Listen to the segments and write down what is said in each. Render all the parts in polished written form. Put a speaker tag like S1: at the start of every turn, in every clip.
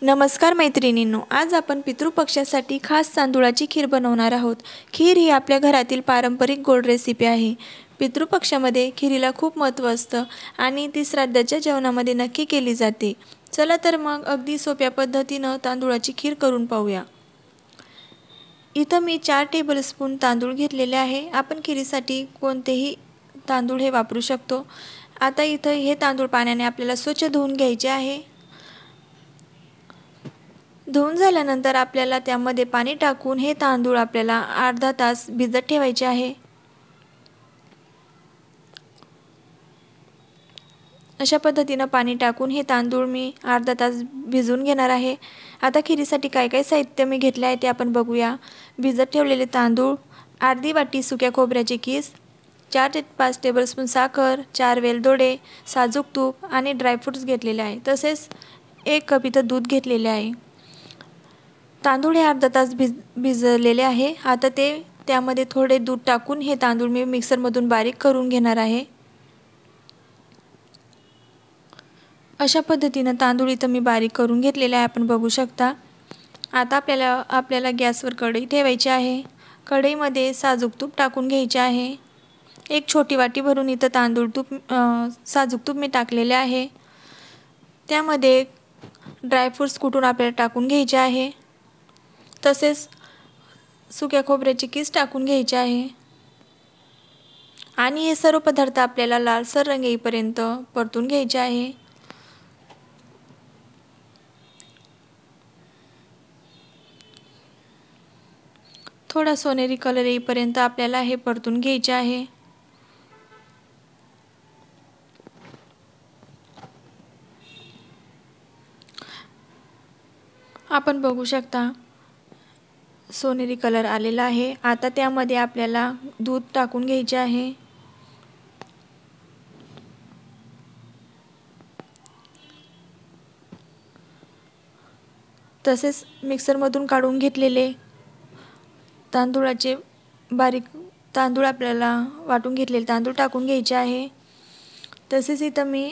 S1: नमस्कार मैत्रिणींनो, आज आपण पितृपक्षासाठी खास तांदूळाची खीर बनवणार आहोत। खीर ही आपल्या घरातील पारंपरिक गोड रेसिपी आहे। पितृपक्षामध्ये खीरीला खूप महत्त्व असतं आणि ती श्राद्धाच्या जेवणामध्ये नक्की केली जाते। चला तर मग अगदी सोप्या पद्धतीनं तांदूळाची खीर करून पाहूया। इथं मी 4 टेबलस्पून तांदूळ घेतलेले आहे। आपण खीरीसाठी कोणतेही तांदूळ हे वापरू शकतो। आता इथं हे तांदूळ पाण्याने आपल्याला स्वच्छ धुवून घ्यायचे आहे। धुवून झाल्यानंतर आपल्याला त्यामध्ये पाणी टाकून हे तांदूळ आपल्याला अर्धा तास भिजत ठेवायचे आहे। अशा पद्धतीने पाणी टाकून हे तांदूळ मी अर्धा तास भिजवून घेणार आहे। आता खीरीसाठी काय काय साहित्य मी घेतले आहे ते आपण बघूया। भिजत ठेवलेले तांदूळ, अर्धी वाटी सुक्या खोबऱ्याचे कीस, 4 ते 5 टेबलस्पून साखर, 4 वेलदोडे, साजूक तूप आणि ड्रायफ्रूट्स घेतलेले आहे। तसेच 1 कप इथं दूध घेतलेले आहे। तांदूळ हे अर्धा तास भिजलेले आहे। आता त्यामध्ये थोडे दूध टाकून हे तांदूळ मी मिक्सरमधून बारीक करून घेणार आहे। अशा पद्धतीने तांदूळ इथं मी बारीक करून घेतलेले आहे, आपण बघू शकता। आता आपल्याला गॅसवर कढई ठेवायची आहे। कढईमध्ये साजूक तूप टाकून घ्यायचे आहे। एक छोटी वाटी भरून इथं साजूक तूप मी टाकलेले आहे। त्यामध्ये ड्रायफ्रूट्स कुटून आपल्याला टाकून घ्यायचे आहे। तसेच सुक्या खोबऱ्याची कीस टाकून घ्यायची आहे आणि हे सर्व पदार्थ आपल्याला लालसर रंग येईपर्यंत परतून घ्यायचे आहे। थोडा सोनेरी कलर येईपर्यंत आपल्याला हे परतून घ्यायचे आहे। आपण बघू शकता सोनेरी कलर आलेला आहे। आता त्यामध्ये आपल्याला दूध टाकून घ्यायचे आहे। तसेच मिक्सरमधून काढून घेतलेले तांदूळ आपल्याला वाटून घेतलेले तांदूळ टाकून घ्यायचे आहे। तसेच इथं मी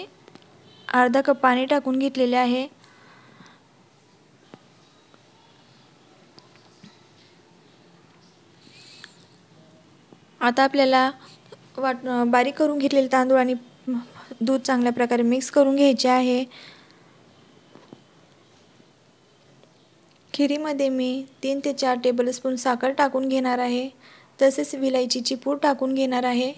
S1: अर्धा कप पाणी टाकून घेतलेले आहे। आता आपल्याला बारीक करून घेतलेले तांदूळ आणि दूध चांगल्या प्रकारे मिक्स करून घ्यायचे आहे। खीरीमध्ये मी 3 ते 4 टेबलस्पून साखर टाकून घेणार आहे। तसेच विलायचीची पूड टाकून घेणार आहे।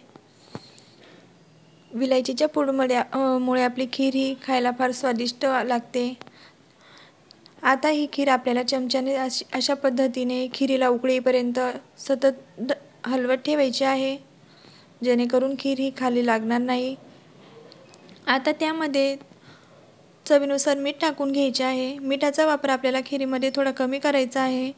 S1: विलायचीच्या पूडमुळे आपली खीर ही खायला फार स्वादिष्ट लागते। आता ही खीर आपल्याला चमच्याने अशा पद्धतीने खीरीला उकळी येईपर्यंत सतत हलवत ठेवायची आहे, जेणेकरून खीर ही खाली लागणार नाही। आता त्यामध्ये चवीनुसार मीठ टाकून घ्यायचे आहे। मिठाचा वापर आपल्याला खीरीमध्ये थोडा कमी करायचा आहे।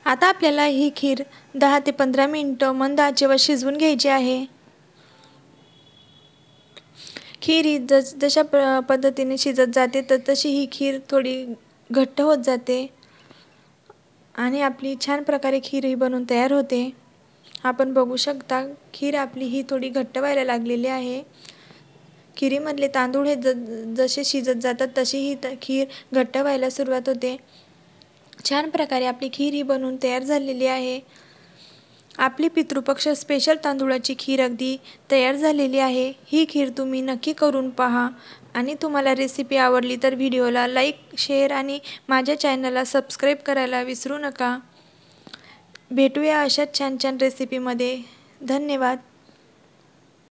S1: आता आपल्याला ही खीर 10 ते 15 मिनिटं मंद आचेवर शिजवून घ्यायची आहे। खीर ही जशा पद्धतीने शिजत जाते तशी ही खीर थोडी घट्ट होत जाते आणि आपली छान प्रकारे खीर ही बनून तयार होते। आपण बघू शकता खीर आपली ही थोडी घट्ट व्हायला लागलेली आहे। खीरीमधले तांदूळ हे जसे शिजत जातात तशी ही खीर घट्ट व्हायला सुरुवात होते। छान प्रकारे आपली खीर ही बनून तयार झालेली आहे। आपली पितृपक्ष स्पेशल तांदूळाची खीर अगदी तयार झालेली आहे। ही खीर तुम्ही नक्की करून पहा आणि तुम्हाला रेसिपी आवडली तर व्हिडिओला लाईक, शेअर आणि माझ्या चॅनलला सबस्क्राईब करायला विसरू नका। भेटूया अशाच छान छान रेसिपीमध्ये। धन्यवाद।